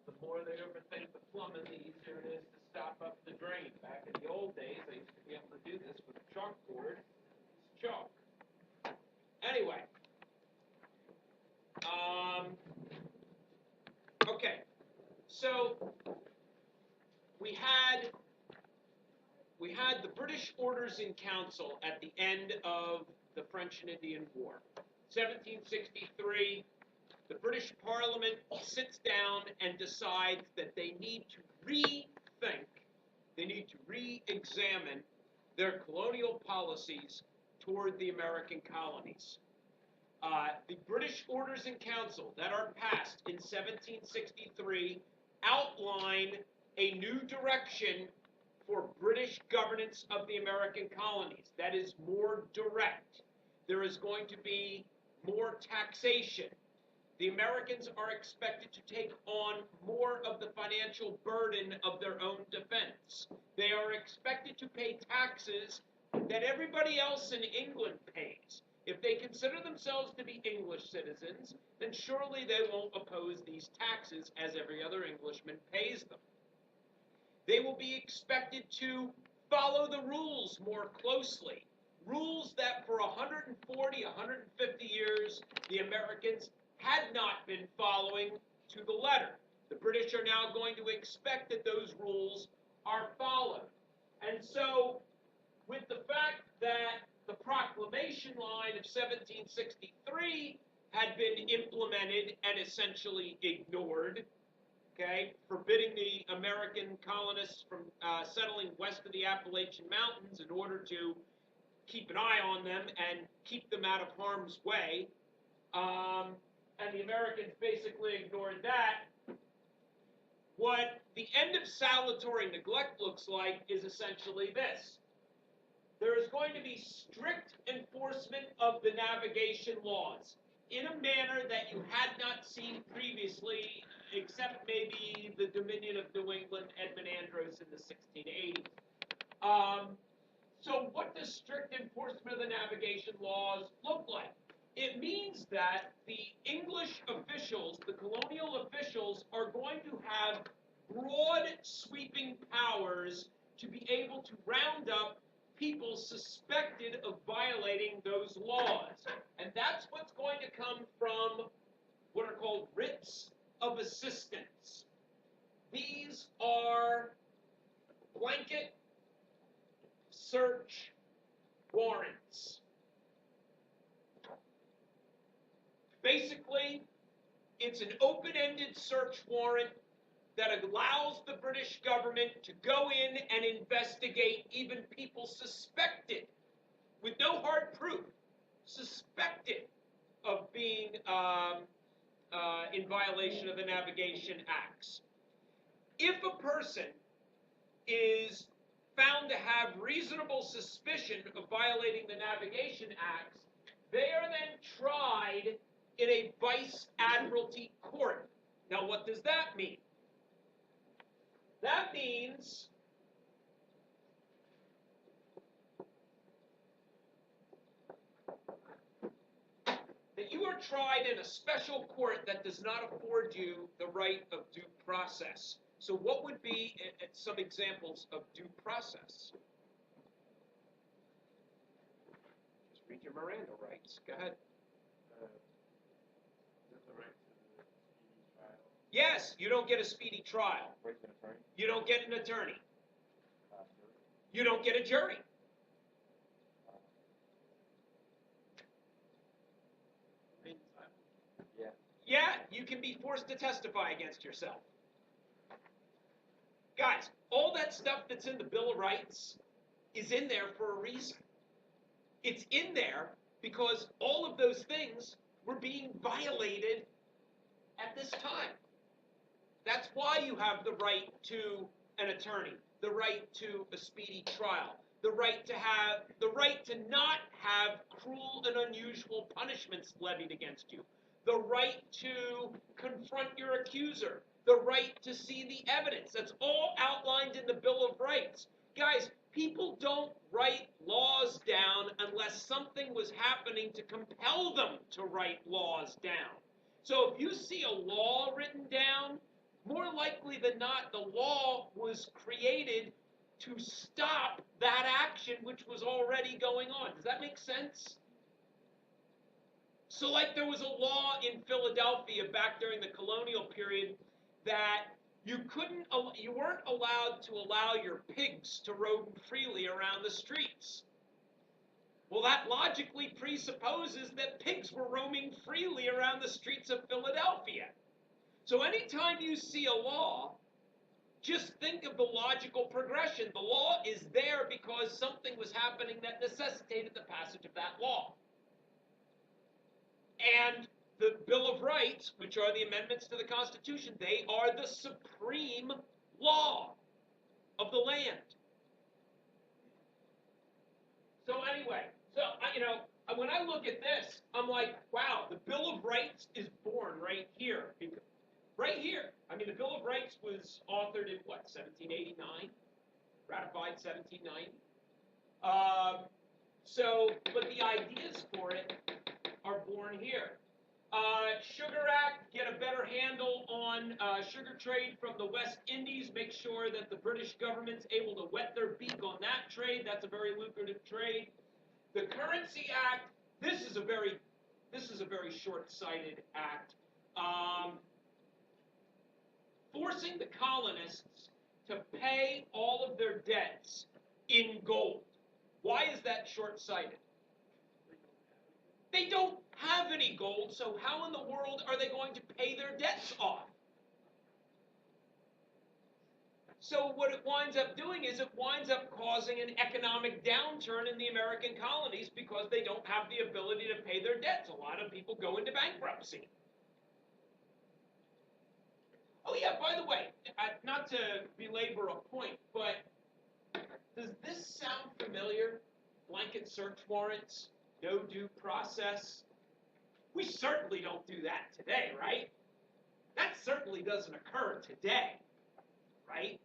the more they overthink the plumbing, the easier it is to stop up the drain. Back in the old days, I used to be able to do this with a chalkboard. It's chalk. Anyway, okay, so we had the British Orders in Council at the end of the French and Indian War. 1763, the British Parliament sits down and decides that they need to rethink, they need to re-examine their colonial policies toward the American colonies. The British Orders in Council that are passed in 1763 outline a new direction for British governance of the American colonies that is more direct. There is going to be more taxation. The Americans are expected to take on more of the financial burden of their own defense. They are expected to pay taxes that everybody else in England pays. If they consider themselves to be English citizens, then surely they won't oppose these taxes as every other Englishman pays them. They will be expected to follow the rules more closely. Rules that for 140, 150 years, the Americans had not been following to the letter. The British are now going to expect that those rules are followed. And so, with the fact that the proclamation line of 1763 had been implemented and essentially ignored, okay, forbidding the American colonists from settling west of the Appalachian Mountains in order to keep an eye on them and keep them out of harm's way, and the Americans basically ignored that. What the end of salutary neglect looks like is essentially this. There is going to be strict enforcement of the navigation laws in a manner that you had not seen previously, except maybe the Dominion of New England, Edmund Andros in the 1680s. So what does strict enforcement of the navigation laws look like? It means that the English officials, the colonial officials, are going to have broad sweeping powers to be able to round up people suspected of violating those laws. And that's what's going to come from what are called writs of assistance. These are blanket search warrants. Basically, it's an open-ended search warrant that allows the British government to go in and investigate even people suspected, with no hard proof, suspected of being in violation of the Navigation Acts. If a person is found to have reasonable suspicion of violating the Navigation Acts, they are then tried in a vice admiralty court. Now, what does that mean? That means that you are tried in a special court that does not afford you the right of due process. So what would be some examples of due process? Just read your Miranda rights. Go ahead. Yes, you don't get a speedy trial. You don't get an attorney. You don't get a jury. Yeah, you can be forced to testify against yourself. Guys, all that stuff that's in the Bill of Rights is in there for a reason. It's in there because all of those things were being violated at this time. That's why you have the right to an attorney, the right to a speedy trial, the right to not have cruel and unusual punishments levied against you, the right to confront your accuser, the right to see the evidence. That's all outlined in the Bill of Rights. Guys, people don't write laws down unless something was happening to compel them to write laws down. So if you see a law written down, more likely than not, the law was created to stop that action which was already going on. Does that make sense? So, like, there was a law in Philadelphia back during the colonial period that you weren't allowed to allow your pigs to roam freely around the streets. Well, that logically presupposes that pigs were roaming freely around the streets of Philadelphia. So anytime you see a law, just think of the logical progression. The law is there because something was happening that necessitated the passage of that law. And the Bill of Rights, which are the amendments to the Constitution, they are the supreme law of the land. So anyway, when I look at this, I'm like, wow, the Bill of Rights is born right here. Right here. I mean, the Bill of Rights was authored in, 1789? Ratified 1790? But the ideas for it are born here. Sugar Act, get a better handle on sugar trade from the West Indies. Make sure that the British government's able to whet their beak on that trade. That's a very lucrative trade. The Currency Act, this is a very short-sighted act. Forcing the colonists to pay all of their debts in gold. Why is that short-sighted? They don't have any gold, so how in the world are they going to pay their debts off? So what it winds up doing is it winds up causing an economic downturn in the American colonies because they don't have the ability to pay their debts. A lot of people go into bankruptcy. Oh yeah, by the way, not to belabor a point, but does this sound familiar? Blanket search warrants, no due process. We certainly don't do that today, right? That certainly doesn't occur today, right?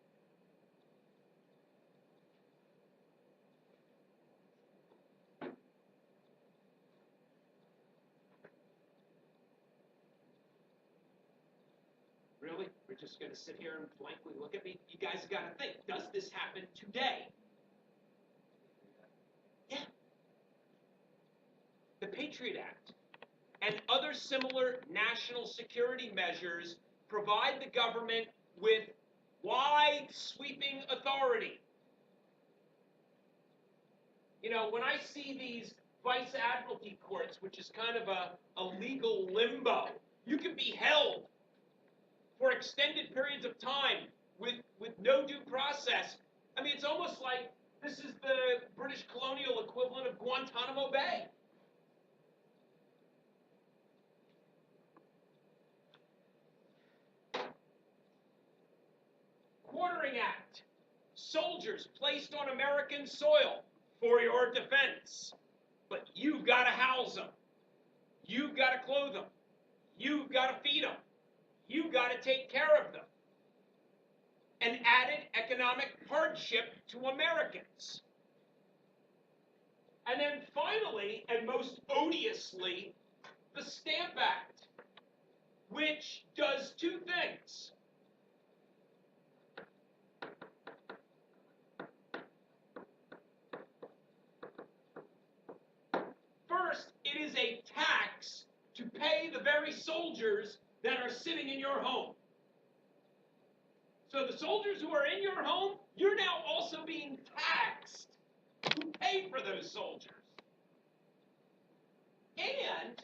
Really? We're just going to sit here and blankly look at me? You guys have got to think, does this happen today? Yeah. The Patriot Act and other similar national security measures provide the government with wide sweeping authority. You know, when I see these vice admiralty courts, which is kind of a legal limbo, you can be held for extended periods of time with no due process. I mean, it's almost like this is the British colonial equivalent of Guantanamo Bay. Quartering Act. Soldiers placed on American soil for your defense. But you've got to house them. You've got to clothe them. You've got to feed them. You've got to take care of them. An added economic hardship to Americans. And then finally, and most odiously, the Stamp Act, which does two things. First, it is a tax to pay the very soldiers that are sitting in your home. So the soldiers who are in your home, you're now also being taxed to pay for those soldiers. And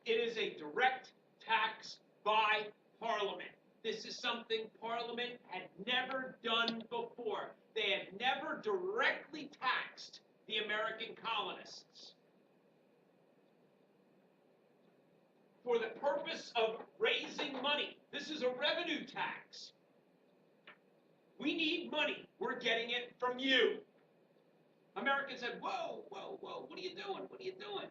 it is a direct tax by Parliament. This is something Parliament had never done before. They had never directly taxed the American colonists. For the purpose of raising money. This is a revenue tax. We need money. We're getting it from you. Americans said, whoa, whoa, whoa, what are you doing? What are you doing?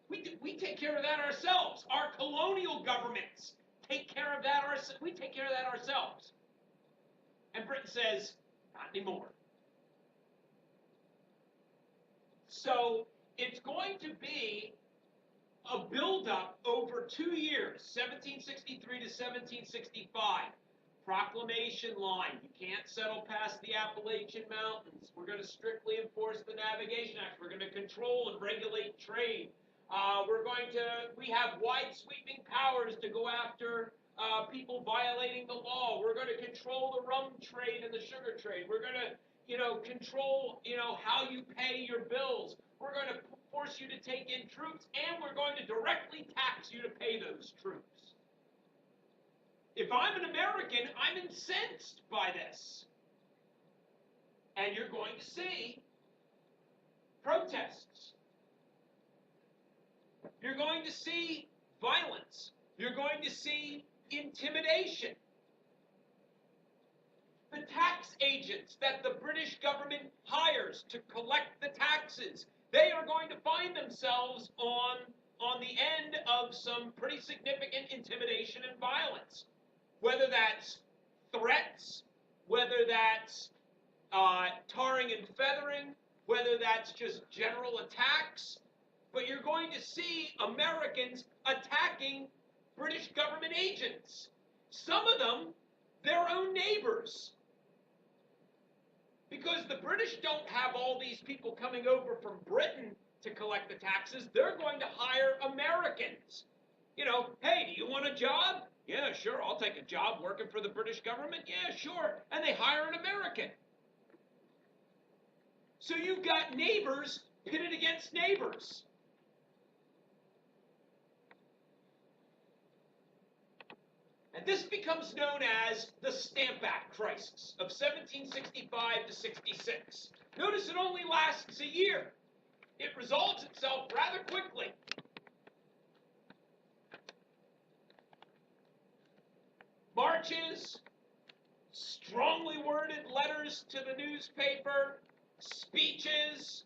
We take care of that ourselves. Our colonial governments take care of that ourselves. We take care of that ourselves. And Britain says, not anymore. So it's going to be a buildup over 2 years, 1763 to 1765. Proclamation line. You can't settle past the Appalachian Mountains. We're going to strictly enforce the Navigation Act. We're going to control and regulate trade. We have wide sweeping powers to go after people violating the law. We're going to control the rum trade and the sugar trade. We're going to, control, how you pay your bills. We're going to force you to take in troops, and we're going to directly tax you to pay those troops. If I'm an American, I'm incensed by this. And you're going to see protests. You're going to see violence. You're going to see intimidation. The tax agents that the British government hires to collect the taxes, they are going to find themselves on the end of some pretty significant intimidation and violence. Whether that's threats, whether that's tarring and feathering, whether that's just general attacks, but you're going to see Americans attacking British government agents. Some of them, their own neighbors. Because the British don't have all these people coming over from Britain to collect the taxes, they're going to hire Americans. Hey, do you want a job? Yeah, sure, I'll take a job working for the British government. Yeah, sure. And they hire an American. So you've got neighbors pitted against neighbors. And this becomes known as the Stamp Act crisis of 1765 to 66. Notice it only lasts a year. It resolves itself rather quickly. Marches, strongly worded letters to the newspaper, speeches,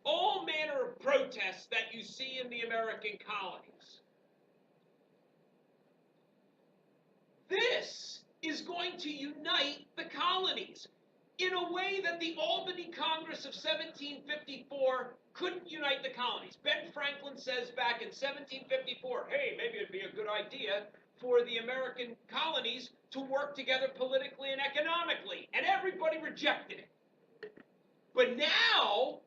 all manner of protests that you see in the American colonies. This is going to unite the colonies in a way that the Albany Congress of 1754 couldn't unite the colonies. Ben Franklin says back in 1754, hey, maybe it'd be a good idea for the American colonies to work together politically and economically, and everybody rejected it. But now,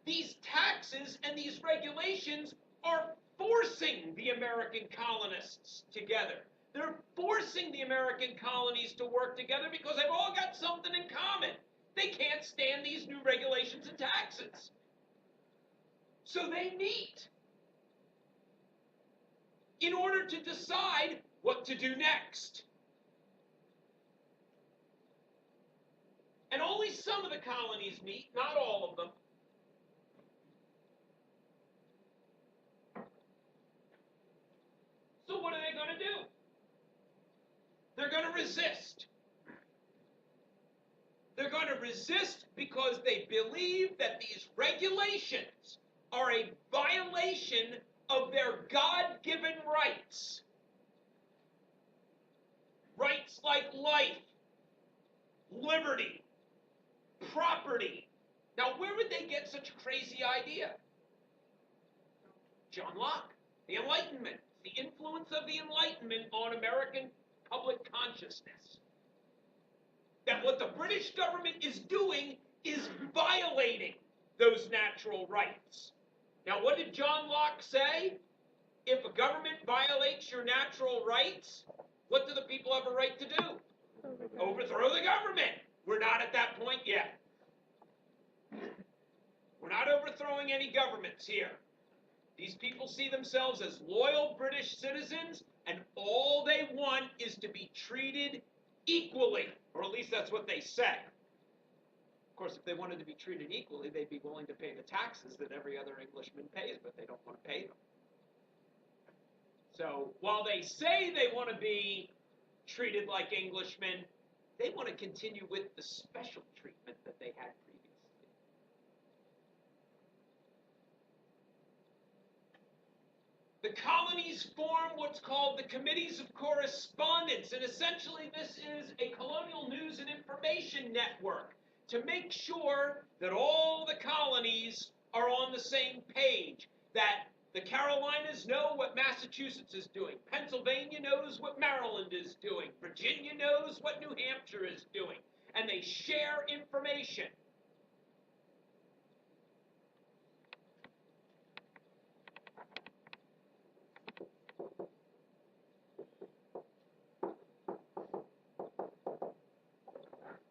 these taxes and these regulations are forcing the American colonists together. They're forcing the American colonies to work together because they've all got something in common. They can't stand these new regulations and taxes. So they meet in order to decide what to do next. And only some of the colonies meet, not all of them. So what are they going to do? They're going to resist. They're going to resist because they believe that these regulations are a violation of their God-given rights. Rights like life, liberty, property. Now, where would they get such a crazy idea? John Locke, the Enlightenment, the influence of the Enlightenment on American public consciousness. That what the British government is doing is violating those natural rights. Now, what did John Locke say? If a government violates your natural rights, what do the people have a right to do? Overthrow the government. We're not at that point yet. We're not overthrowing any governments here. These people see themselves as loyal British citizens, and all they want is to be treated equally, or at least that's what they say. Of course, if they wanted to be treated equally, they'd be willing to pay the taxes that every other Englishman pays, but they don't want to pay them. So while they say they want to be treated like Englishmen, they want to continue with the special treatment that they had previously. The colonies form what's called the Committees of Correspondence, and essentially this is a colonial news and information network to make sure that all the colonies are on the same page, that the Carolinas know what Massachusetts is doing, Pennsylvania knows what Maryland is doing, Virginia knows what New Hampshire is doing, and they share information.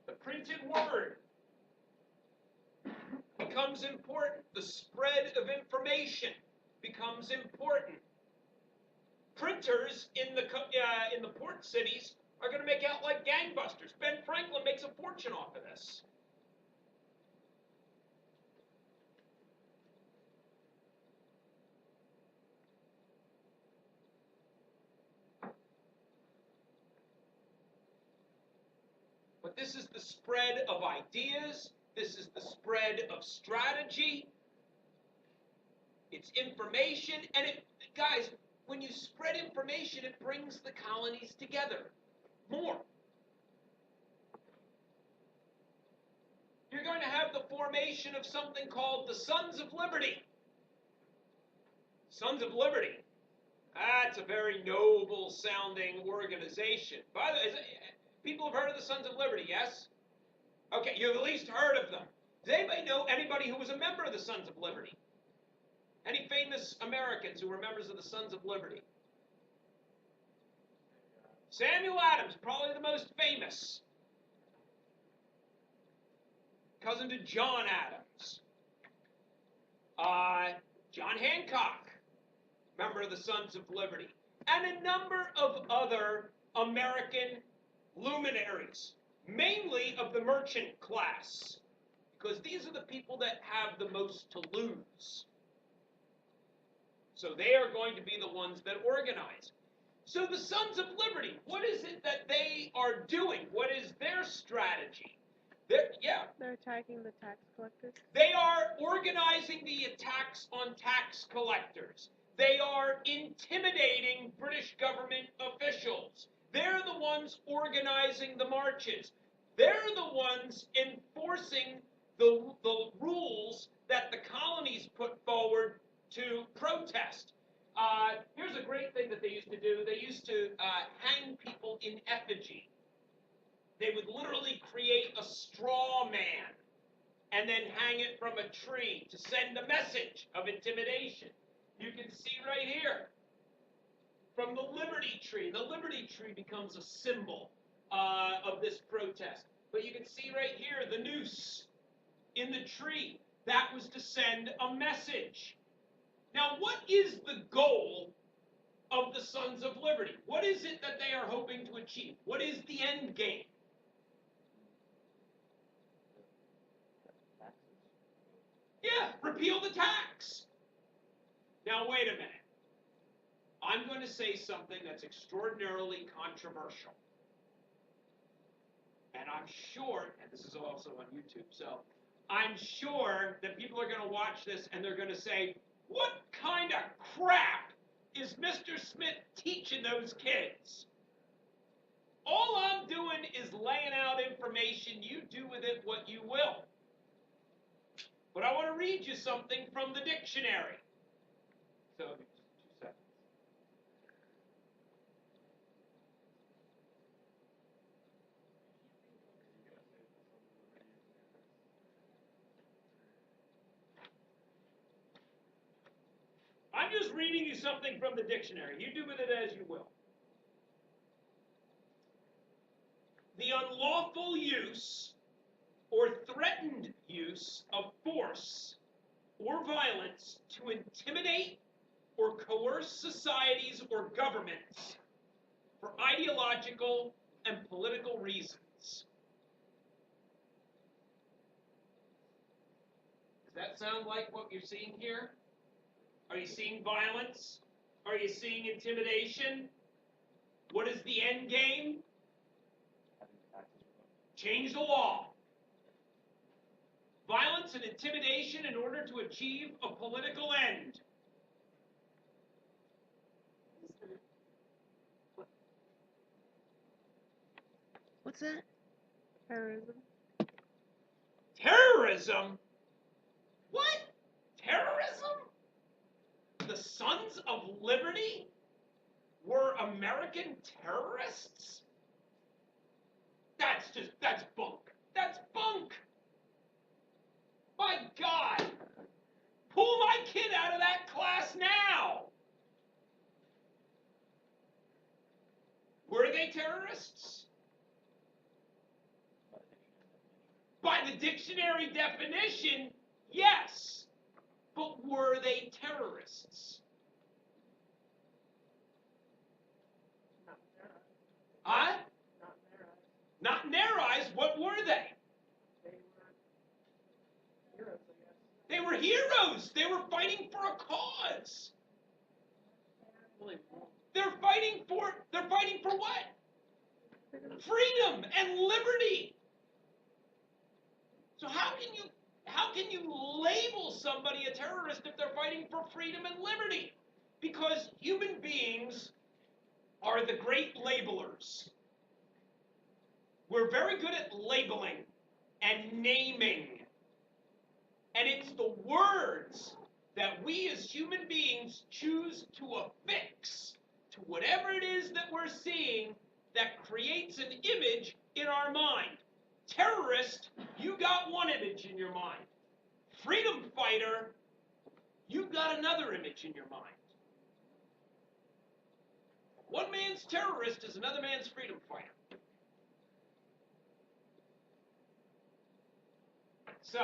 The printed word becomes important. The spread of information becomes important. Printers in the port cities are going to make out like gangbusters. Ben Franklin makes a fortune off of this. But this is the spread of ideas. This is the spread of strategy. It's information, and guys, when you spread information, it brings the colonies together more. You're going to have the formation of something called the Sons of Liberty. Sons of Liberty. That's a very noble sounding organization. By the way, people have heard of the Sons of Liberty, yes? Okay, you've at least heard of them. Does anybody know anybody who was a member of the Sons of Liberty? Any famous Americans who were members of the Sons of Liberty? Samuel Adams, probably the most famous. Cousin to John Adams. John Hancock, member of the Sons of Liberty. And a number of other American luminaries, mainly of the merchant class, because these are the people that have the most to lose. So they are going to be the ones that organize. So the Sons of Liberty, what is it that they are doing? What is their strategy? They're attacking the tax collectors. They are organizing the attacks on tax collectors. They are intimidating British government officials. They're the ones organizing the marches. They're the ones enforcing the rules that the colonies put forward to protest. Here's a great thing that they used to do. They used to hang people in effigy. They would literally create a straw man and then hang it from a tree to send a message of intimidation. You can see right here from the Liberty Tree. The Liberty Tree becomes a symbol of this protest. But you can see right here the noose in the tree. That was to send a message. Now, what is the goal of the Sons of Liberty? What is it that they are hoping to achieve? What is the end game? Yeah, repeal the tax. Now, wait a minute. I'm going to say something that's extraordinarily controversial. And I'm sure, and this is also on YouTube, so I'm sure that people are going to watch this and they're going to say, what kind of crap is Mr. Smith teaching those kids? All I'm doing is laying out information. You do with it what you will. But I want to read you something from the dictionary. So, 2 seconds. I'm just reading you something from the dictionary. You do with it as you will. The unlawful use or threatened use of force or violence to intimidate or coerce societies or governments for ideological and political reasons. Does that sound like what you're seeing here? Are you seeing violence? Are you seeing intimidation? What is the end game? Change the law. Violence and intimidation in order to achieve a political end. What's that? Terrorism. Terrorism? What? Terrorism? The Sons of Liberty were American terrorists? That's bunk. That's bunk. My God. Pull my kid out of that class now. Were they terrorists? By the dictionary definition, yes. But were they terrorists? Huh? Not in their eyes. What were they? They were heroes. They were fighting for a cause. They're fighting for what? Freedom and liberty. So how can you label somebody a terrorist if they're fighting for freedom and liberty? Because human beings are the great labelers. We're very good at labeling and naming. And it's the words that we as human beings choose to affix to whatever it is that we're seeing that creates an image in our mind. Terrorist, you got one image in your mind. Freedom fighter, you've got another image in your mind. One man's terrorist is another man's freedom fighter. So,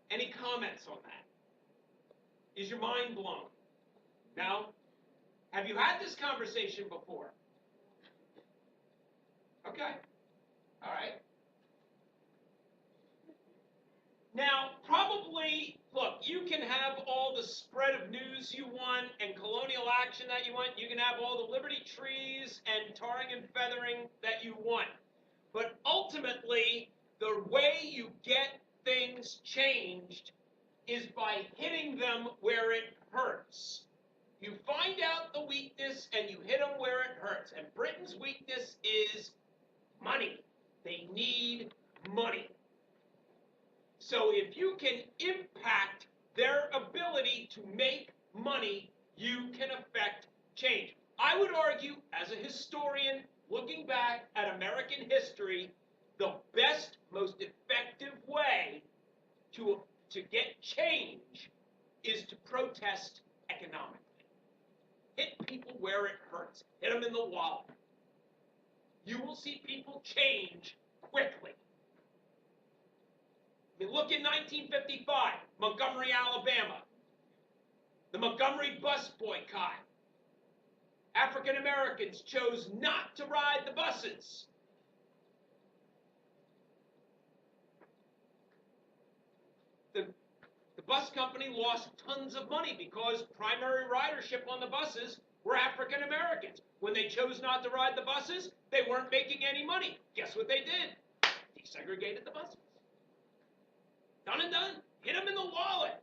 any comments on that? Is your mind blown? No? Have you had this conversation before? Okay. All right. Now, probably, look, you can have all the spread of news you want and colonial action that you want. You can have all the liberty trees and tarring and feathering that you want. But ultimately, the way you get things changed is by hitting them where it hurts. You find out the weakness and you hit them where it hurts. And Britain's weakness is money. They need money. So if you can impact their ability to make money, you can affect change. I would argue, as a historian, looking back at American history, the best, most effective way to get change is to protest economically. Hit people where it hurts. Hit them in the wallet. You will see people change quickly. I mean, look in 1955, Montgomery, Alabama. The Montgomery bus boycott. African Americans chose not to ride the buses. The bus company lost tons of money because primary ridership on the buses were African Americans. When they chose not to ride the buses, they weren't making any money. Guess what they did? Desegregated the buses. Done and done. Hit them in the wallet.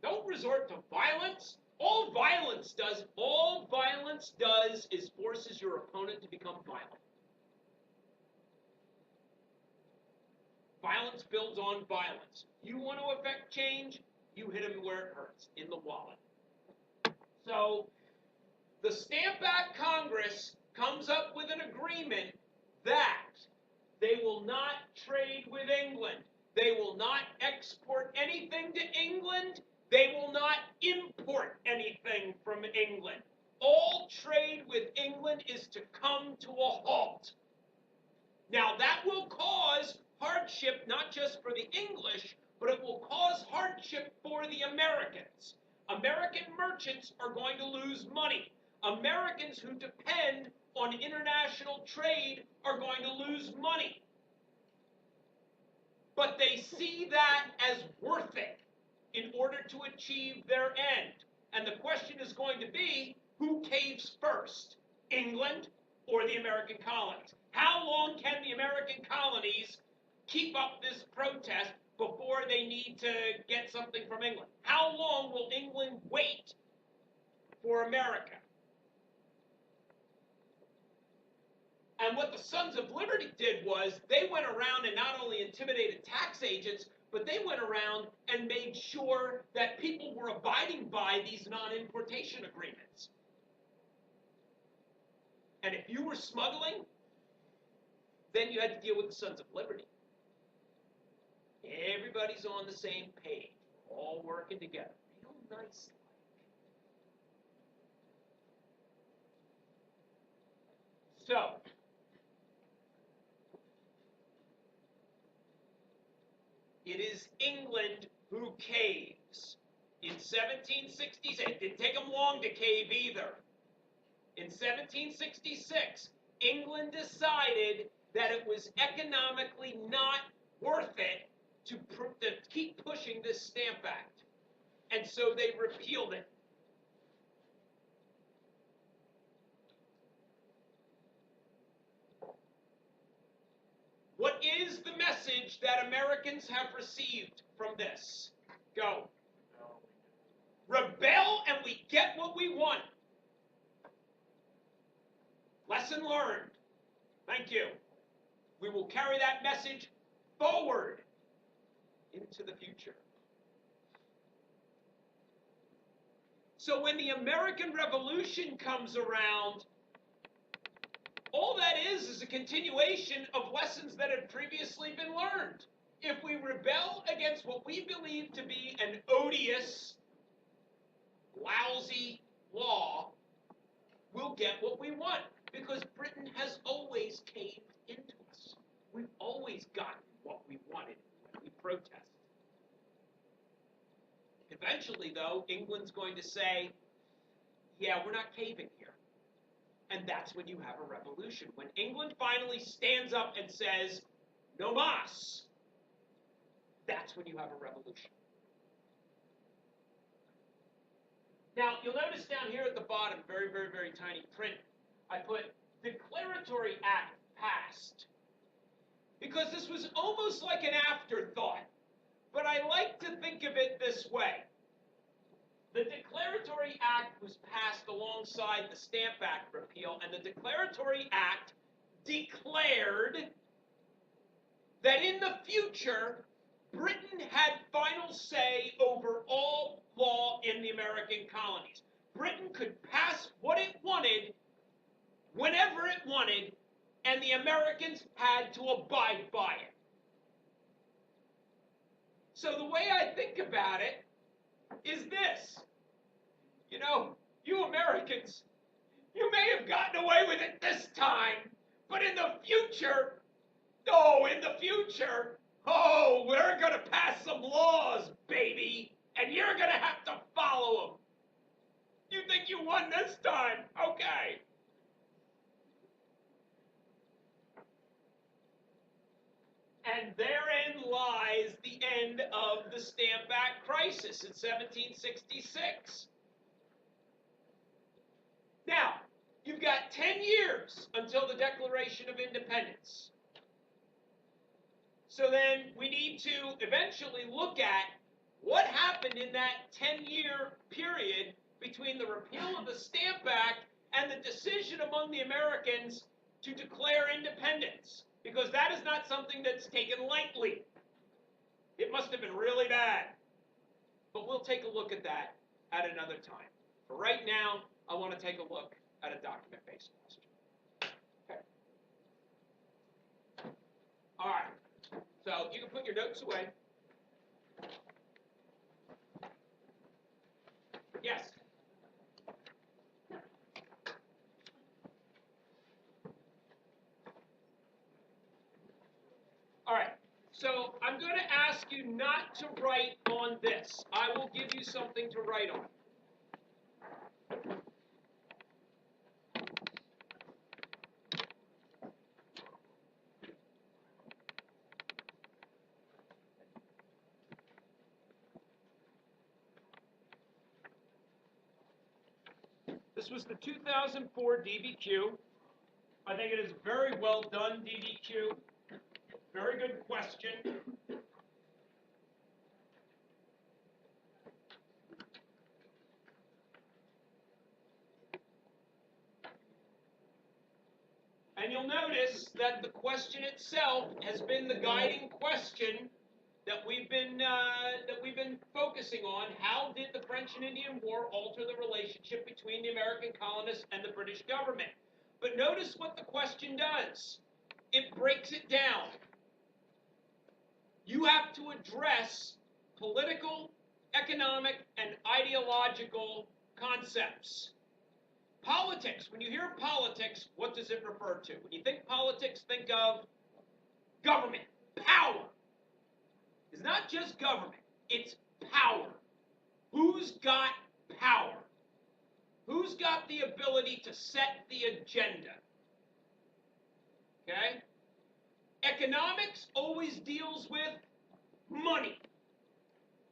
Don't resort to violence. All violence does is forces your opponent to become violent. Violence builds on violence. You want to affect change, you hit them where it hurts, in the wallet. So, the Stamp Act Congress comes up with an agreement that they will not trade with England. They will not export anything to England. They will not import anything from England. All trade with England is to come to a halt. Now, that will cause hardship not just for the English, but it will cause hardship for the Americans. American merchants are going to lose money. Americans who depend on international trade are going to lose money. But they see that as worth it in order to achieve their end. And the question is going to be, who caves first, England or the American colonies? How long can the American colonies keep up this protest before they need to get something from England? How long will England wait for America? And what the Sons of Liberty did was they went around and not only intimidated tax agents, but they went around and made sure that people were abiding by these non-importation agreements. And if you were smuggling, then you had to deal with the Sons of Liberty. Everybody's on the same page. We're all working together. Real nice. So, it is England who caves. In 1766, it didn't take them long to cave either. In 1766, England decided that it was economically not worth it to keep pushing this Stamp Act. And so they repealed it. What is the message that Americans have received from this? Go. Rebel and we get what we want. Lesson learned. Thank you. We will carry that message forward into the future. So when the American Revolution comes around, all that is a continuation of lessons that had previously been learned. If we rebel against what we believe to be an odious, lousy law, we'll get what we want, because Britain has always caved into us. We've always gotten what we wanted when we protested. Eventually, though, England's going to say, yeah, we're not caving here. And that's when you have a revolution. When England finally stands up and says, no mas, that's when you have a revolution. Now, you'll notice down here at the bottom, very, very, very tiny print, I put Declaratory Act passed. Because this was almost like an afterthought. But I like to think of it this way. The Declaratory Act was passed alongside the Stamp Act repeal, and the Declaratory Act declared that in the future, Britain had final say over all law in the American colonies. Britain could pass what it wanted, whenever it wanted, and the Americans had to abide by it. So the way I think about it is this. You know, you Americans, you may have gotten away with it this time, but in the future, we're going to pass some laws, baby, and you're going to have to follow them. You think you won this time? Okay. And therein lies the end of the Stamp Act crisis in 1766. Now, you've got 10 years until the Declaration of Independence. So then we need to eventually look at what happened in that 10-year period between the repeal of the Stamp Act and the decision among the Americans to declare independence. Because that is not something that's taken lightly. It must have been really bad. But we'll take a look at that at another time. For right now, I want to take a look at a document-based question. Okay. All right. So you can put your notes away. Yes? All right. So I'm going to ask you not to write on this. I will give you something to write on. This was the 2004 DBQ. I think it is very well done, DBQ. Very good question. And you'll notice that the question itself has been the guiding question that we've been focusing on. How did the French and Indian War alter the relationship between the American colonists and the British government? But notice what the question does. It breaks it down. You have to address political, economic, and ideological concepts. Politics, when you hear politics, what does it refer to? When you think politics, think of government, power. It's not just government, it's power. Who's got power? Who's got the ability to set the agenda? Okay? Economics always deals with money.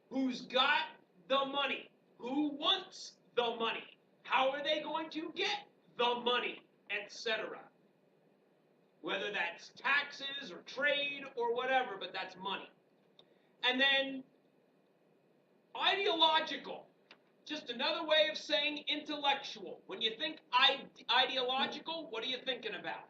Who's got the money? Who wants the money? How are they going to get the money, etc.? Whether that's taxes or trade or whatever, but that's money. And then ideological, just another way of saying intellectual. When you think ideological, what are you thinking about?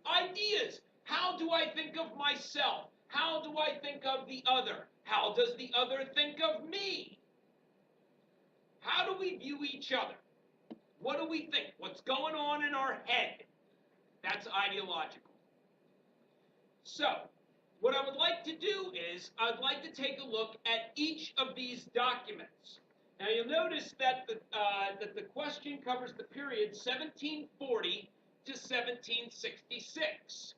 Ideas. How do I think of myself? How do I think of the other? How does the other think of me? How do we view each other? What do we think? What's going on in our head? That's ideological. So, what I would like to do is, I'd like to take a look at each of these documents. Now, you'll notice that the question covers the period 1740 to 1766.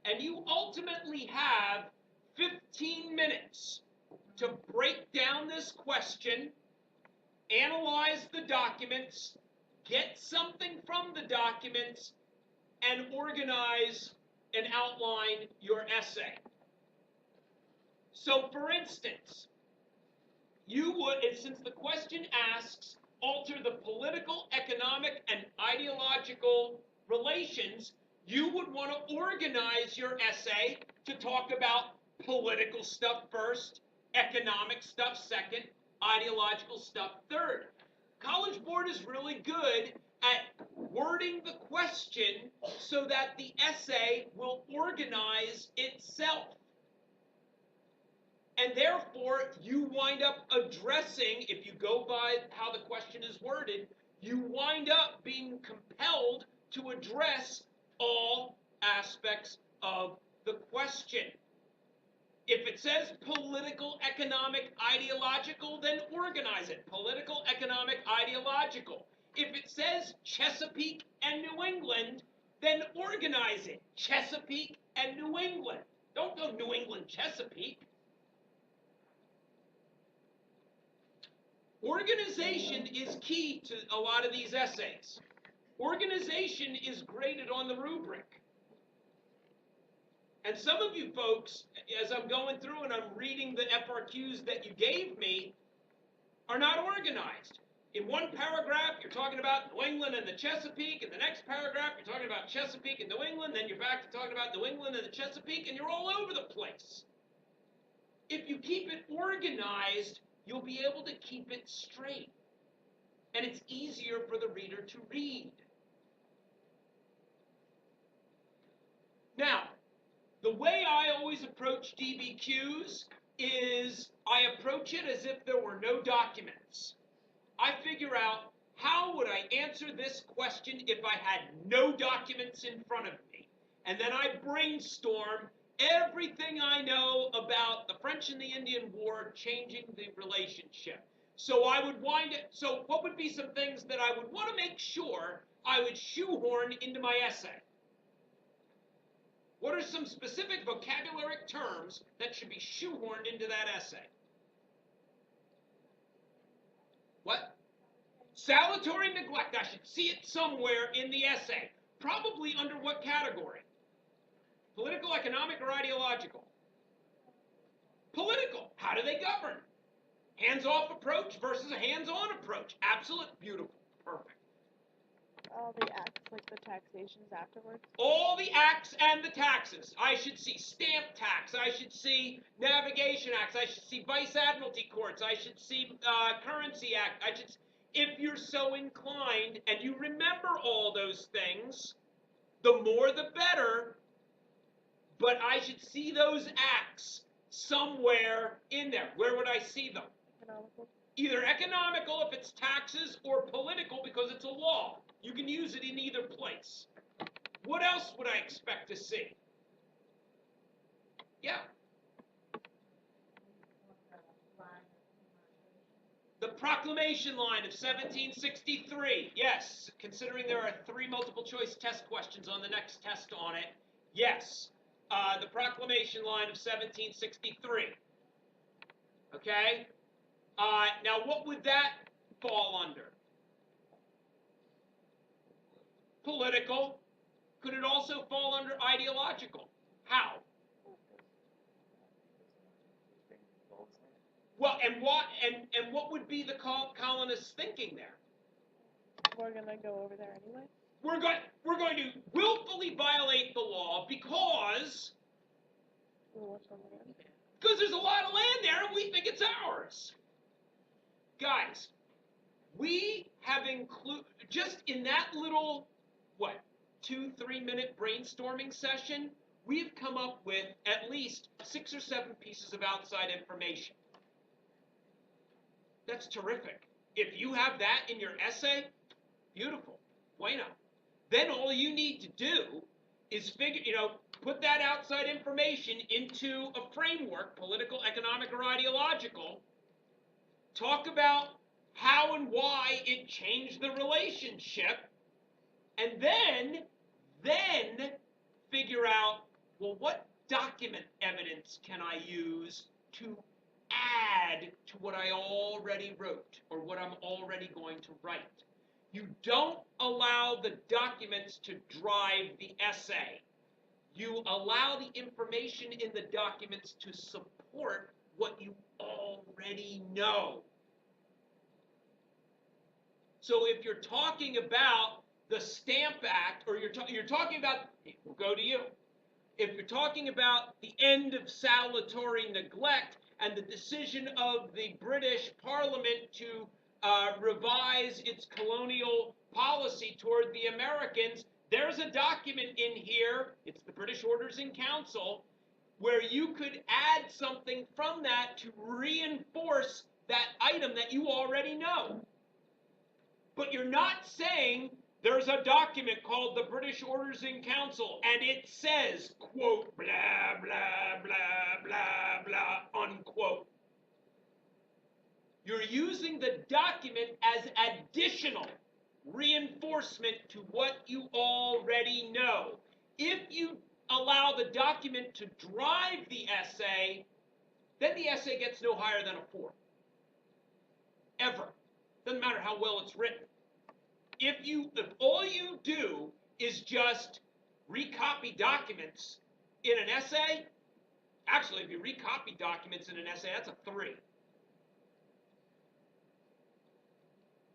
And you ultimately have 15 minutes to break down this question, analyze the documents, get something from the documents, and organize and outline your essay. So, for instance, you would, and since the question asks, alter the political, economic, and ideological relations, you would want to organize your essay to talk about political stuff first, economic stuff second, ideological stuff third. College Board is really good at wording the question so that the essay will organize itself. And therefore, you wind up addressing, if you go by how the question is worded, you wind up being compelled to address all aspects of the question. If it says political, economic, ideological, then organize it. Political, economic, ideological. If it says Chesapeake and New England, then organize it. Chesapeake and New England. Don't go New England, Chesapeake. Organization is key to a lot of these essays. Organization is graded on the rubric. And some of you folks, as I'm going through and I'm reading the FRQs that you gave me, are not organized. In one paragraph, you're talking about New England and the Chesapeake. In the next paragraph, you're talking about Chesapeake and New England. Then you're back to talking about New England and the Chesapeake, and you're all over the place. If you keep it organized, you'll be able to keep it straight. And it's easier for the reader to read. Now, the way I always approach DBQs is I approach it as if there were no documents. I figure out, how would I answer this question if I had no documents in front of me? And then I brainstorm everything I know about the French and the Indian War changing the relationship. So what would be some things that I would want to make sure I would shoehorn into my essay? What are some specific vocabulary terms that should be shoehorned into that essay? What? Salutary neglect. I should see it somewhere in the essay. Probably under what category? Political, economic, or ideological? Political. How do they govern? Hands-off approach versus a hands-on approach. Absolute. Beautiful. Perfect. All the acts, like the taxations afterwards? All the acts and the taxes. I should see stamp tax. I should see navigation acts. I should see vice admiralty courts. I should see currency act. If you're so inclined and you remember all those things the more the better, but I should see those acts somewhere in there. Where would I see them? Economical. Either economical if it's taxes, or political because it's a law. You can use it in either place. What else would I expect to see? Yeah. The proclamation line of 1763. Yes, considering there are 3 multiple choice test questions on the next test on it. Yes. The proclamation line of 1763. Okay? Now, what would that fall under? Political. Could it also fall under ideological? How? Well, and what would be the colonists thinking there? We're gonna go over there anyway. We're going to willfully violate the law because there's a lot of land there and we think it's ours. Guys, we have included, just in that little, 2-3 minute brainstorming session, we've come up with at least 6 or 7 pieces of outside information. That's terrific. If you have that in your essay, beautiful. Bueno. Then all you need to do is put that outside information into a framework, political, economic, or ideological. Talk about how and why it changed the relationship, and then figure out, well, what document evidence can I use to add to what I already wrote or what I'm already going to write. You don't allow the documents to drive the essay. You allow the information in the documents to support what you already know. So if you're talking about the Stamp Act, or you're talking about, we'll go to you. If you're talking about the end of salutary neglect and the decision of the British Parliament to revise its colonial policy toward the Americans, there's a document in here, it's the British Orders in Council, where you could add something from that to reinforce that item that you already know. But you're not saying there's a document called the British Orders in Council, and it says, quote, blah, blah, blah, blah, blah, unquote. You're using the document as additional reinforcement to what you already know. If you allow the document to drive the essay, then the essay gets no higher than a 4. Ever. Doesn't matter how well it's written. If all you do is just recopy documents in an essay, actually, if you recopy documents in an essay, that's a 3.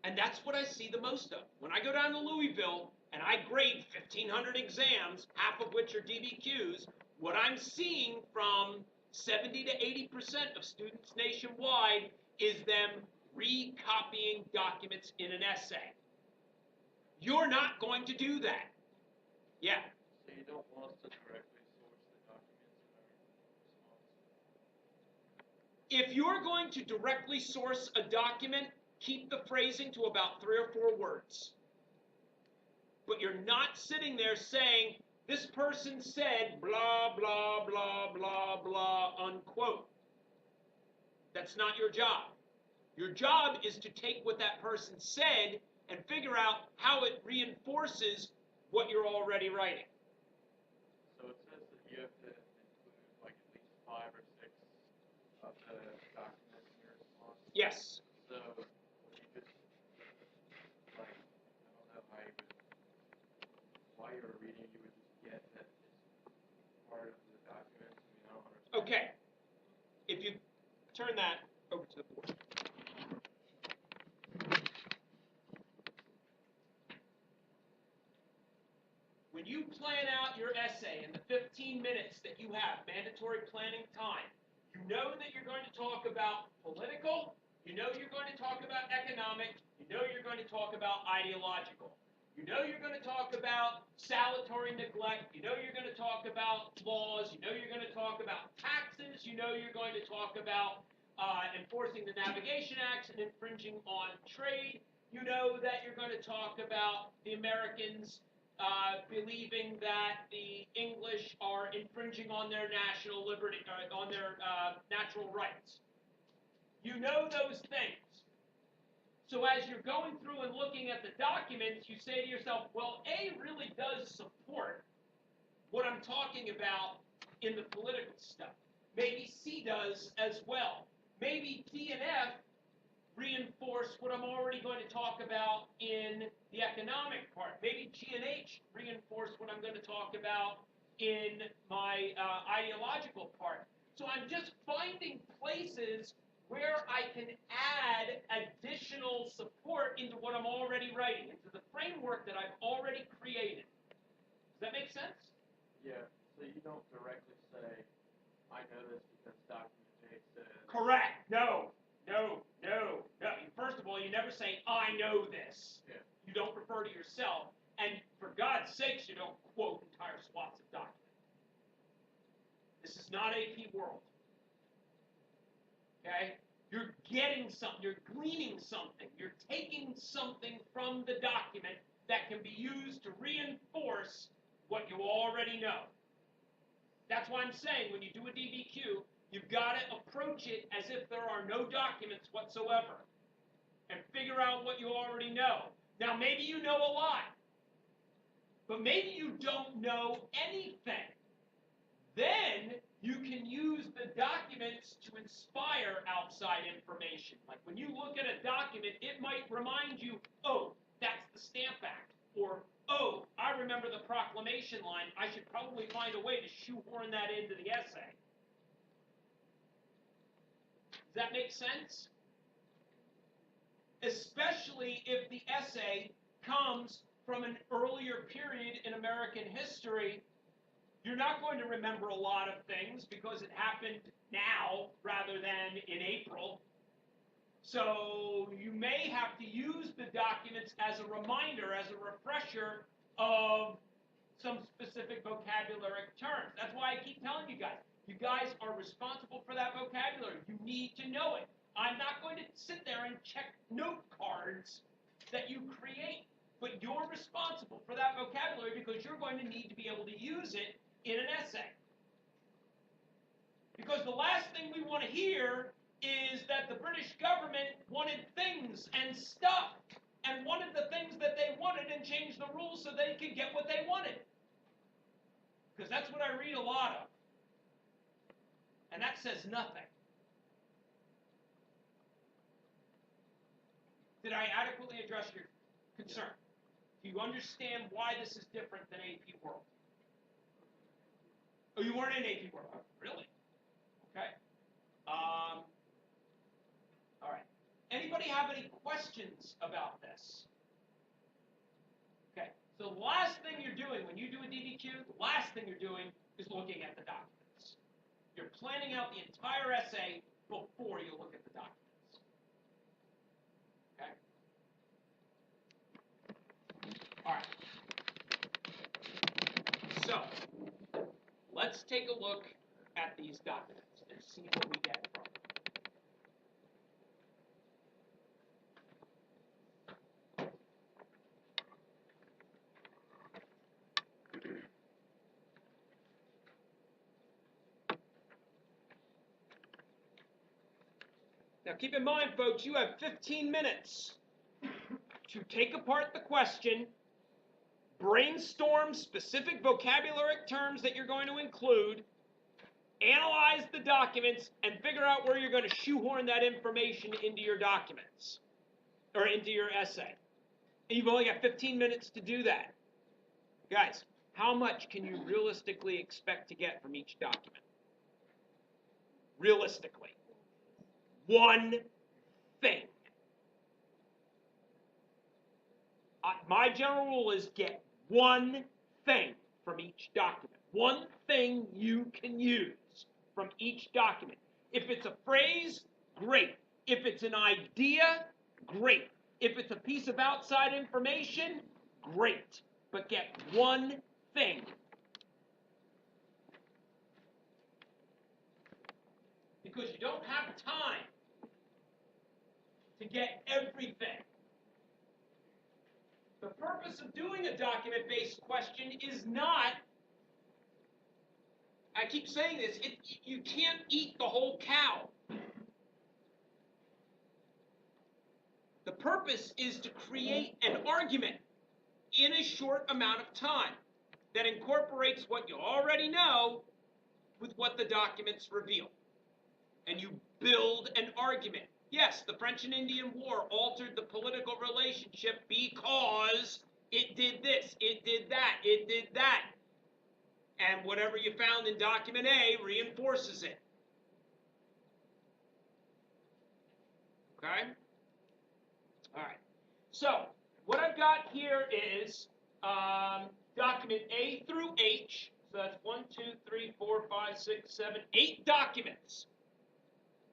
And that's what I see the most of. When I go down to Louisville and I grade 1,500 exams, half of which are DBQs, what I'm seeing from 70 to 80% of students nationwide is them recopying documents in an essay. You're not going to do that. Yeah. So you don't want us to directly source the documents in our response? If you're going to directly source a document, keep the phrasing to about 3 or 4 words. But you're not sitting there saying, this person said blah, blah, blah, blah, blah, unquote. That's not your job. Your job is to take what that person said and figure out how it reinforces what you're already writing. So it says that you have to include like at least 5 or 6 of the documents in your response. Yes. So would you just like, I don't know how you would, while you were reading, you would just get that it's part of the document. I mean, I don't understand. Okay. If you turn that over to the board. When you plan out your essay in the 15 minutes that you have, mandatory planning time, you know that you're going to talk about political, you know you're going to talk about economic, you know you're going to talk about ideological. You know you're going to talk about salutary neglect. You know you're going to talk about laws. You know you're going to talk about taxes. You know you're going to talk about enforcing the Navigation Acts and infringing on trade. You know that you're going to talk about the Americans believing that the English are infringing on their national liberty, on their natural rights. You know those things. So as you're going through and looking at the documents, you say to yourself, well, A really does support what I'm talking about in the political stuff. Maybe C does as well. Maybe D and F reinforce what I'm already going to talk about in the economic part. Maybe G and H reinforce what I'm going to talk about in my ideological part. So I'm just finding places where I can add additional support into what I'm already writing, into the framework that I've already created. Does that make sense? Yeah, so you don't directly say, I know this because document J says. Correct. No. First of all, you never say, I know this. Yeah. You don't refer to yourself. And for God's sakes, you don't quote entire swaths of documents. This is not AP World. Okay? You're getting something. You're gleaning something. You're taking something from the document that can be used to reinforce what you already know. That's why I'm saying when you do a DBQ, you've got to approach it as if there are no documents whatsoever and figure out what you already know. Now, maybe you know a lot, but maybe you don't know anything. Then you can use the documents to inspire outside information. Like when you look at a document, it might remind you, oh, that's the Stamp Act. Or, oh, I remember the proclamation line. I should probably find a way to shoehorn that into the essay. Does that make sense? Especially if the essay comes from an earlier period in American history. You're not going to remember a lot of things because it happened now rather than in April. So you may have to use the documents as a reminder, as a refresher of some specific vocabulary terms. That's why I keep telling you guys are responsible for that vocabulary. You need to know it. I'm not going to sit there and check note cards that you create, but you're responsible for that vocabulary because you're going to need to be able to use it in an essay. Because the last thing we want to hear is that the British government wanted things and stuff and wanted the things that they wanted and changed the rules so they could get what they wanted. Because that's what I read a lot of. And that says nothing. Did I adequately address your concern? Do you understand why this is different than AP World? Oh, you weren't in AP World? Oh, really? Okay. All right. Anybody have any questions about this? Okay. So the last thing you're doing when you do a DBQ, the last thing you're doing is looking at the documents. You're planning out the entire essay before you look at the documents. Okay? All right. So, let's take a look at these documents and see what we get from them. Now keep in mind, folks, you have 15 minutes to take apart the question, brainstorm specific vocabulary terms that you're going to include, analyze the documents, and figure out where you're going to shoehorn that information into your documents, or into your essay. And you've only got 15 minutes to do that. Guys, how much can you realistically expect to get from each document? Realistically. One thing. My general rule is get one thing from each document. One thing you can use from each document. If it's a phrase, great. If it's an idea, great. If it's a piece of outside information, great, but get one thing. Because you don't have time to get everything. The purpose of doing a document-based question is not, I keep saying this, you can't eat the whole cow. The purpose is to create an argument in a short amount of time that incorporates what you already know with what the documents reveal. And you build an argument. Yes, the French and Indian War altered the political relationship because it did this, it did that, it did that. And whatever you found in document A reinforces it. Okay? All right. So, what I've got here is document A through H. So that's 1, 2, 3, 4, 5, 6, 7, 8 documents.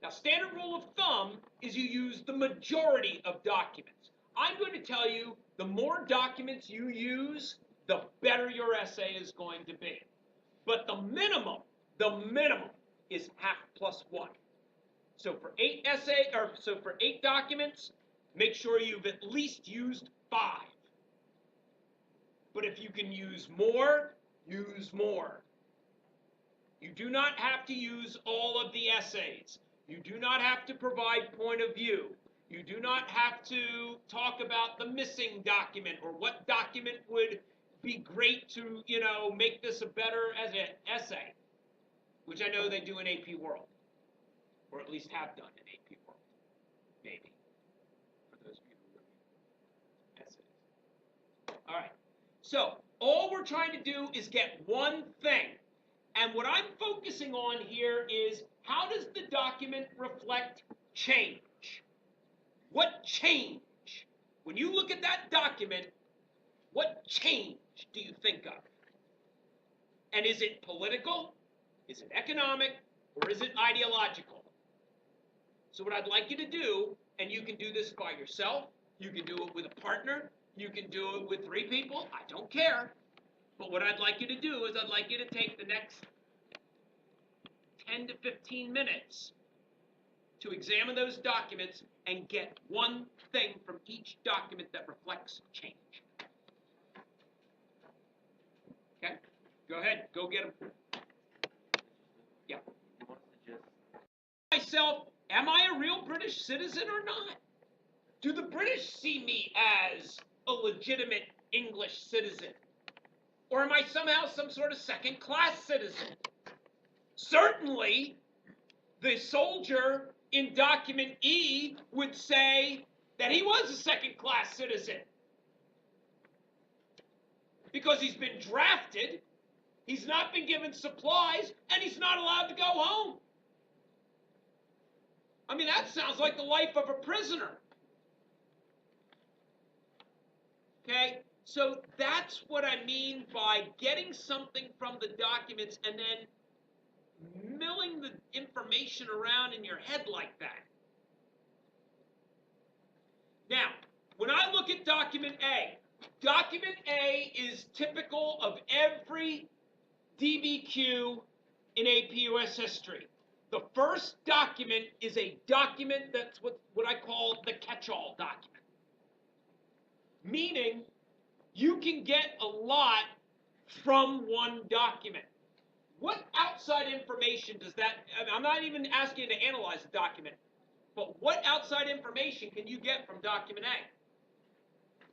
Now, standard rule of thumb is you use the majority of documents. I'm going to tell you, the more documents you use, the better your essay is going to be. But the minimum is half plus 1. So for 8 for 8 documents, make sure you've at least used 5. But if you can use more, use more. You do not have to use all of the essays. You do not have to provide point of view. You do not have to talk about the missing document or what document would be great to, make this a better as an essay, which I know they do in AP World, or at least have done in AP World, maybe, for those of you who read essays. All right, so all we're trying to do is get one thing. And what I'm focusing on here is, how does the document reflect change? What change? When you look at that document, what change do you think of? And is it political? Is it economic? Or is it ideological? So what I'd like you to do, and you can do this by yourself, you can do it with a partner, you can do it with 3 people, I don't care. But what I'd like you to do is I'd like you to take the next 10 to 15 minutes to examine those documents and get one thing from each document that reflects change. Okay? Go ahead. Go get them. Yeah. Myself, am I a real British citizen or not? Do the British see me as a legitimate English citizen? Or am I somehow some sort of second-class citizen? Certainly, the soldier in document E would say that he was a second-class citizen. Because he's been drafted, he's not been given supplies, and he's not allowed to go home. I mean, that sounds like the life of a prisoner. Okay? So that's what I mean by getting something from the documents and then milling the information around in your head like that. Now, when I look at document A is typical of every DBQ in APUS history. The first document is a document that's what I call the catch-all document. Meaning, you can get a lot from one document. What outside information does that, I'm not even asking you to analyze the document, but what outside information can you get from document A?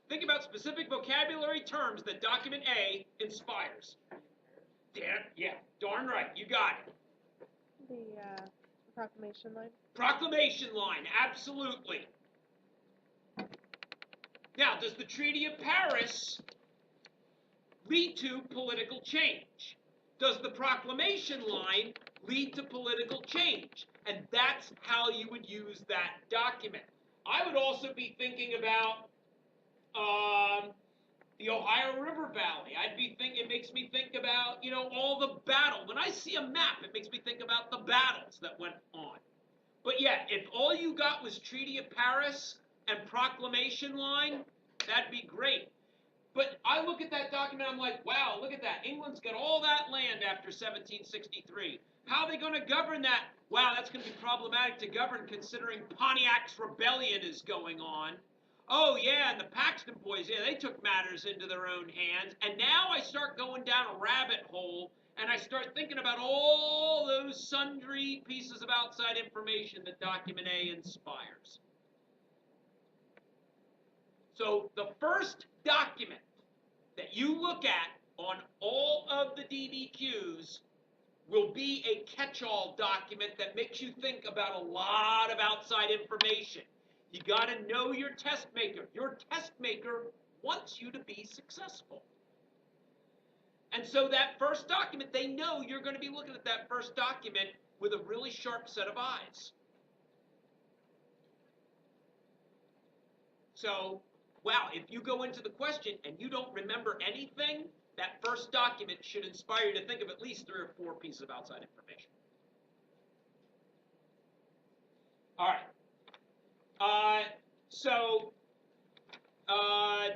Think about specific vocabulary terms that document A inspires. Darn right, you got it. The proclamation line. Proclamation line, absolutely. Now, does the Treaty of Paris lead to political change? Does the proclamation line lead to political change? And that's how you would use that document. I would also be thinking about the Ohio River Valley. It makes me think about, all the battle. When I see a map, it makes me think about the battles that went on. But yeah, if all you got was Treaty of Paris and proclamation line, that'd be great. But I look at that document, I'm like, wow, look at that. England's got all that land after 1763. How are they going to govern that? Wow, that's going to be problematic to govern considering Pontiac's rebellion is going on. Oh, yeah, and the Paxton boys, yeah, they took matters into their own hands. And now I start going down a rabbit hole, and I start thinking about all those sundry pieces of outside information that document A inspires. So the first document that you look at on all of the DBQs will be a catch-all document that makes you think about a lot of outside information. You got to know your test maker. Your test maker wants you to be successful. And so that first document, they know you're going to be looking at that first document with a really sharp set of eyes. So, wow, if you go into the question and you don't remember anything, that first document should inspire you to think of at least 3 or 4 pieces of outside information. All right.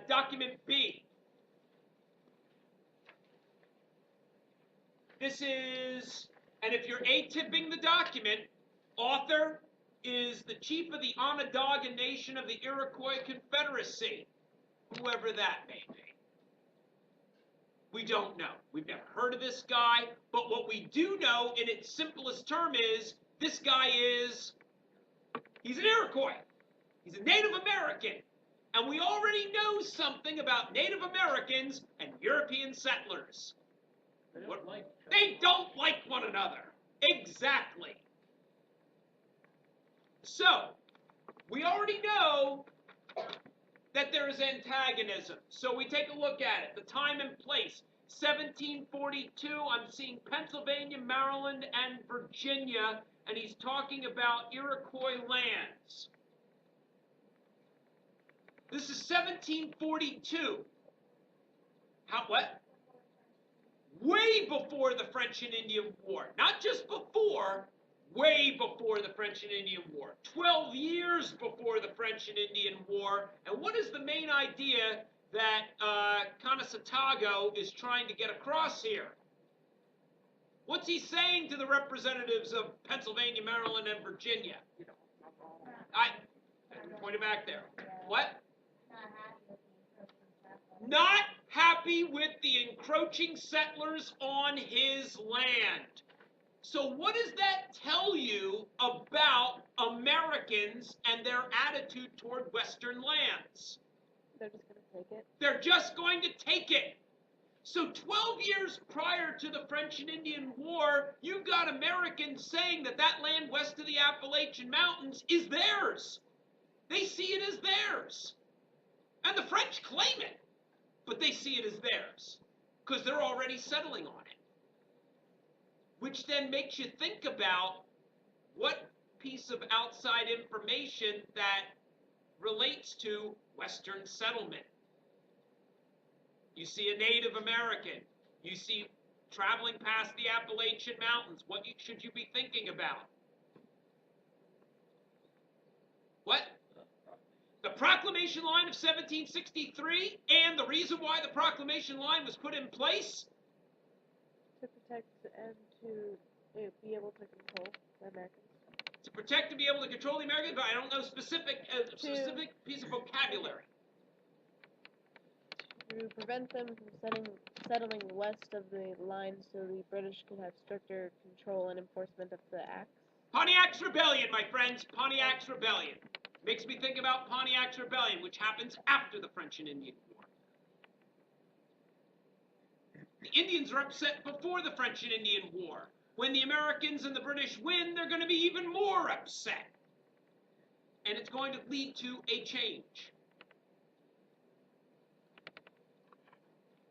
Document B. This is, and if you're A-tipping the document, author is the chief of the Onondaga Nation of the Iroquois Confederacy, whoever that may be. We don't know. We've never heard of this guy, but what we do know in its simplest term is this guy he's an Iroquois. He's a Native American. And we already know something about Native Americans and European settlers. They don't like one another. Exactly. So, we already know that there is antagonism. So we take a look at it. The time and place. 1742, I'm seeing Pennsylvania, Maryland, and Virginia, and he's talking about Iroquois lands. This is 1742. What? Way before the French and Indian War. Not just before, way before the French and Indian War. 12 years before the French and Indian War. And what is the main idea that Conisatoga is trying to get across here? What's he saying to the representatives of Pennsylvania, Maryland, and Virginia? Point it back there. What? Not happy with the encroaching settlers on his land. So what does that tell you about Americans and their attitude toward Western lands? They're just going to take it? They're just going to take it. So 12 years prior to the French and Indian War, you've got Americans saying that that land west of the Appalachian Mountains is theirs. They see it as theirs. And the French claim it, but they see it as theirs because they're already settling on it. Which then makes you think about what piece of outside information that relates to Western settlement. You see a Native American. You see traveling past the Appalachian Mountains. What should you be thinking about? What? The Proclamation Line of 1763 and the reason why the Proclamation Line was put in place? To protect and to be able to control the Americans. To protect and be able to control the Americans, but I don't know specific piece of vocabulary. To prevent them from settling west of the line so the British could have stricter control and enforcement of the acts. Pontiac's Rebellion, my friends. Pontiac's Rebellion. Makes me think about Pontiac's Rebellion, which happens after the French and Indian War. The Indians are upset before the French and Indian War. When the Americans and the British win, they're going to be even more upset. And it's going to lead to a change.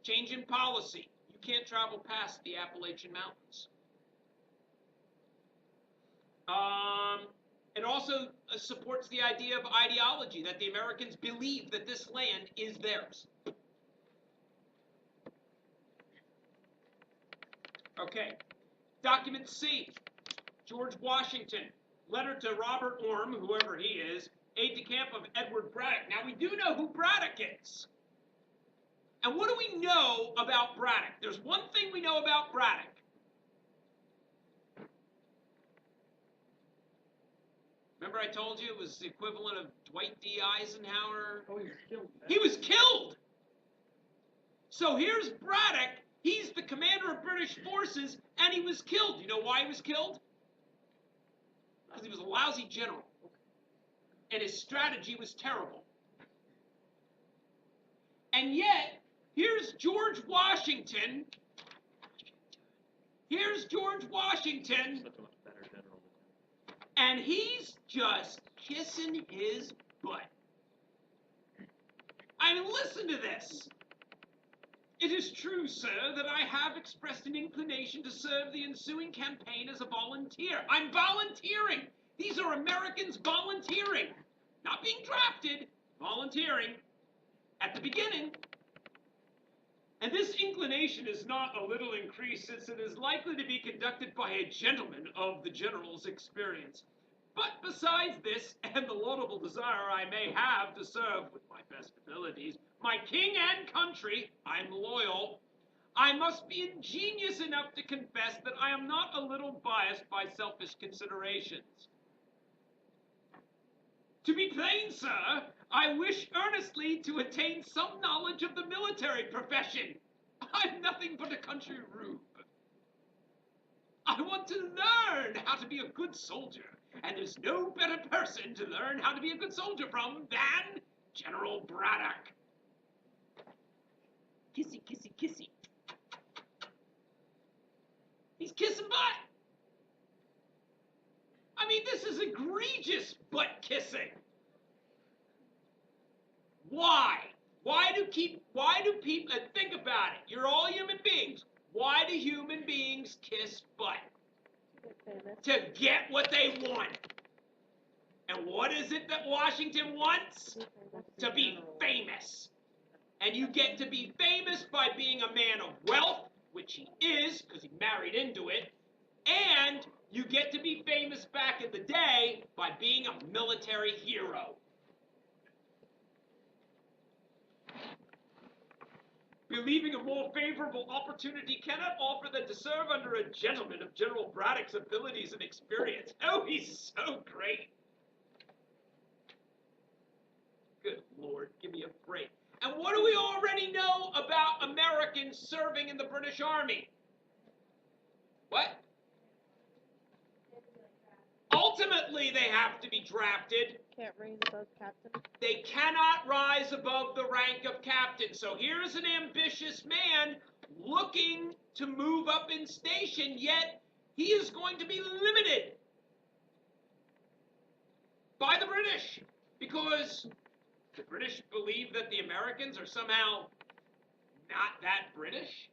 Change in policy. You can't travel past the Appalachian Mountains. It also supports the idea of ideology, that the Americans believe that this land is theirs. Okay. Document C. George Washington. Letter to Robert Orme, whoever he is, aide-de-camp of Edward Braddock. Now, we do know who Braddock is. And what do we know about Braddock? There's one thing we know about Braddock. Remember I told you it was the equivalent of Dwight D. Eisenhower? Oh, he was killed. He was killed! So here's Braddock. He's the commander of British forces, and he was killed. You know why he was killed? Because he was a lousy general. And his strategy was terrible. And yet, here's George Washington. Here's George Washington. Such a much better general than him. And he's just kissing his butt. I mean, listen to this. It is true, sir, that I have expressed an inclination to serve the ensuing campaign as a volunteer. I'm volunteering. These are Americans volunteering. Not being drafted, volunteering at the beginning. And this inclination is not a little increased, since it is likely to be conducted by a gentleman of the general's experience. But besides this, and the laudable desire I may have to serve with my best abilities, my king and country, I'm loyal, I must be ingenious enough to confess that I am not a little biased by selfish considerations. To be plain, sir, I wish earnestly to attain some knowledge of the military profession. I'm nothing but a country rube. I want to learn how to be a good soldier, and there's no better person to learn how to be a good soldier from than General Braddock. Kissy, kissy, kissy. He's kissing butt. I mean, this is egregious butt kissing. Why? Why do people, think about it, you're all human beings. Why do human beings kiss butt? To get what they want. And what is it that Washington wants? To be famous. And you get to be famous by being a man of wealth, which he is, because he married into it, and you get to be famous back in the day by being a military hero. Believing a more favorable opportunity cannot offer than to serve under a gentleman of General Braddock's abilities and experience. Oh, he's so great. Good Lord, give me a break. And what do we already know about Americans serving in the British Army? What? Ultimately, they have to be drafted. Can't raise above captain. They cannot rise above the rank of captain. So here's an ambitious man looking to move up in station, yet he is going to be limited by the British, because the British believe that the Americans are somehow not that British.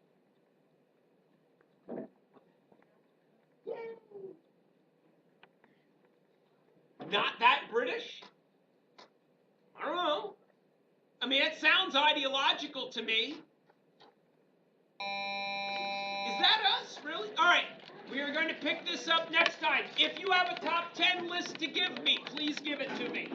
Not that British? I don't know. I mean, it sounds ideological to me. Is that us, really? All right, we are going to pick this up next time. If you have a top 10 list to give me, please give it to me.